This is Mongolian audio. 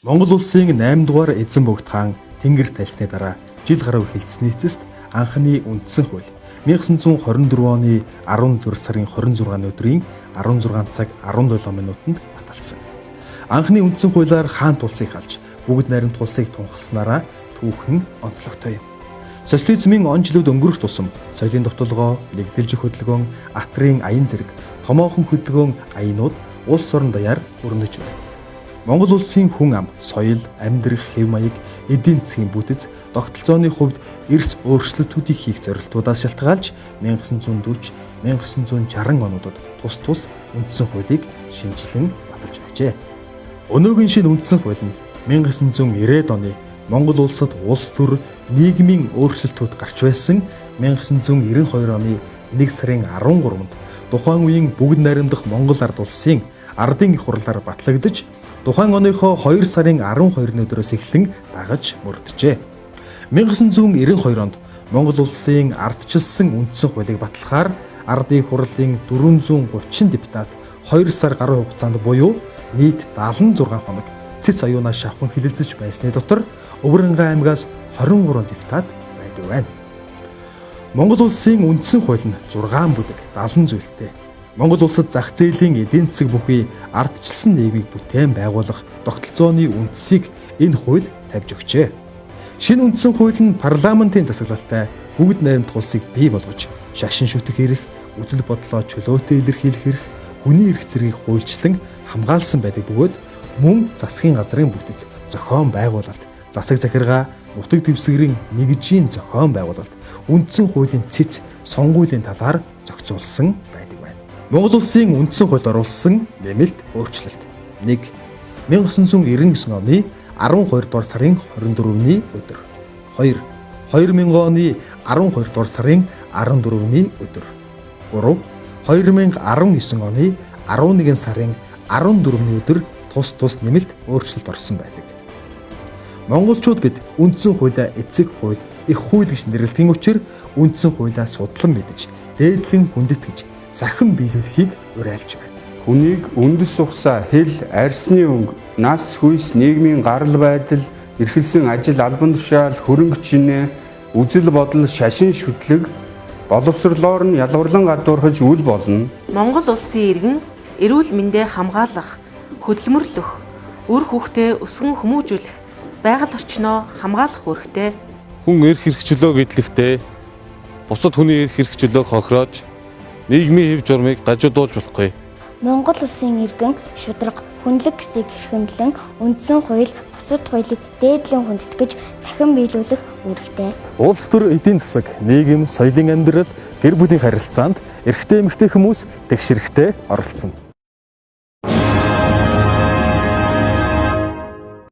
Монгол улсын 8 дугаар эзэн богд хаан Тэнгэр тайлсны дараа жил гаруй эхэлсний эцэст анхны үндсэн хууль 1924 оны 14 сарын 26-ны өдрийн 16 цаг 17 минутанд баталсан. Анхны үндсэн хуулиар хаант улсыг халж бүгд найрамд улсыг тунхагласнараа түүхэн онцлогтой юм. Социализмын он жилүүд өнгөрөх тусам соёлын довтолгоо, нэгдэлж хөдөлгөөн, атрын аян зэрэг томоохон хөдөлгөөн аянууд улс орон даяар өрнөж байна. Монгол улсын хүн ам, соёл, амьдрах хэв маяг, эдийн засгийн бүтэц, тогтолцооны хувьд эрс өөрчлөлтүүдийг хийх зорилтуудаас шалтгаалж 1940, 1960 онуудад тус үндсэн хуулийг шинжилэн баталж байжээ. Өнөөгийн шинэ үндсэн хууль нь 1990-ад оны Монгол улсад улс төр нийгмийн өөрчлөлтүүд гарч байсан 1992 оны 1 сарын 13-нд тухайн үеийн бүгд найрамдах Монгол ард улсын ардын их хурлаар батлагдаж тухайн оныхоо 2 сарын 12-ны өдрөөс эхлэн дагаж мөрдөжээ. 1992 онд Монгол улсын ардчилсан үндсэн хуулийг батлахаар ардын их хурлын 430 депутат 2 сар гаруй хугацаанд буюу нийт 76 хоног цэц оюунаас шавхан хилэлцэж байсны дотор Өвөрнгай аймгаас 23 депутат байдаг байна. Монгол улсын үндсэн хууль нь 6 бүлэг 70 зүйлтэй. Монгол улсад зах зээлийн эдийн засаг бүхий ардчилсан нийгмийг бүтээн байгуулах тогтолцооны үндсийг энэ хууль тавьж өгчээ. Шинэ үндсэн хууль нь парламентын засаглалтай бүгд найрамд улсыг бий болгож шашин шүтэх эрх, үзэл бодлоо чөлөөтэй илэрхийлэх эрх, хүний эрх зэргийг хуульчлан хамгаалсан байдаг бөгөөд мөн засгийн газрын бүтэц, зохион байгуулалт, засаг захиргаа, нутаг дэвсгэрийн нэгжийн зохион байгуулалт, үндсэн хуулийн цэц, сонгуулийн талаар зохицуулсан байдаг байна. Монгол улсын үндсэн хуульд оруулсан нэмэлт өөрчлөлт. 1. 1999 оны 12 дугаар сарын 24-ний өдөр. 2. 2000 оны 12 дугаар сарын 14-ний өдөр. 3. 2019 оны 11 сарын 14-ний өдөр тус нэмэлт өөрчлөлт орсон байдаг. Монголчууд бид үндсэн хуулиа эцэг хууль, их хууль гэж нэрлэдэг учраас үндсэн хуулиа судлан мэдж, дээдлэн хүндэтгэж, сахин биелүүлэхийг уриалж байна. Хүнийг үндэс ухсаа, хэл, арьсны өнгө, нас, хүйс, нийгмийн гарал байдал, эрхэлсэн ажил, албан тушаал, хөрөнгө чинээ, үзэл бодол, шашин шүтлэг, боловсрлоор нь ялгарлан гадуурхаж үл болно. Монгол улсын иргэн эрүүл мэндэ хамгаалах, хөдөлмөрлөх, үр хүүхдээ өсгөн хүмүүжүүлэх, байгаль орчноо хамгаалах үүрэгтэй. Хүн эрх хэрэгчлөө гэдлэхдээ бусад хүний эрх хэрэгчлөөг хохироож нийгмийн хэв журмыг гажуудуулж болохгүй. Монгол улсын иргэн шударга хүнлэг гэсийг хэрхэмлэн үндсэн хууль бусад хуулийг дээдлэн хүндэтгэж сахин биелүүлэх үүрэгтэй. Улс төр эдийн засаг, нийгэм, соёлын амьдрал, гэр бүлийн харилцаанд эрэгтэй эмэгтэй хүмүүс тэгш хэрэгтэй оролцсон.